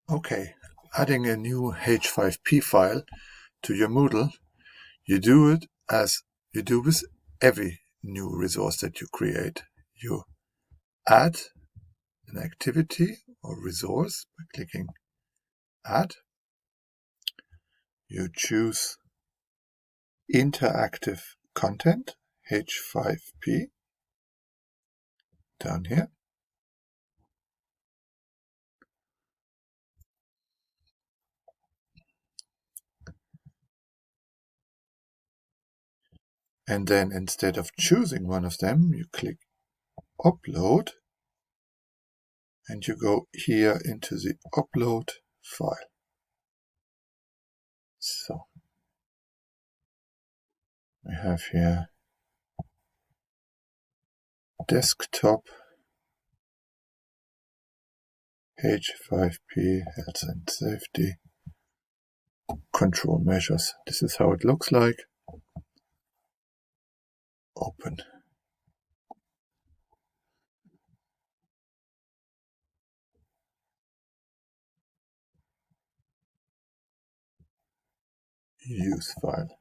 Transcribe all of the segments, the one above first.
Okay, adding a new H5P file to your Moodle, you do it as you do with every new resource that you create. You add an activity or resource by clicking Add. You choose Interactive Content, H5P, down here. And then instead of choosing one of them, you click Upload, and you go here into the Upload file. So we have here desktop H5P health and safety control measures. This is how it looks like. Open. Use file.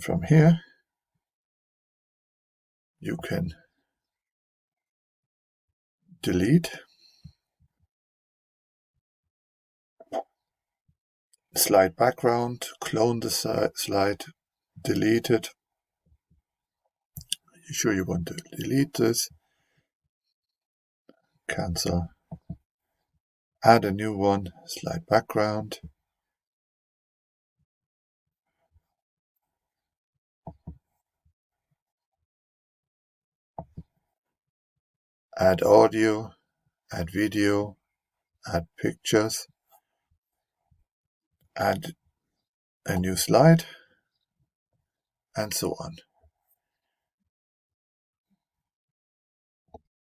From here, you can delete, slide background, clone the slide, delete it. You sure you want to delete this? Cancel. Add a new one, slide background. Add audio, add video, add pictures, add a new slide, and so on.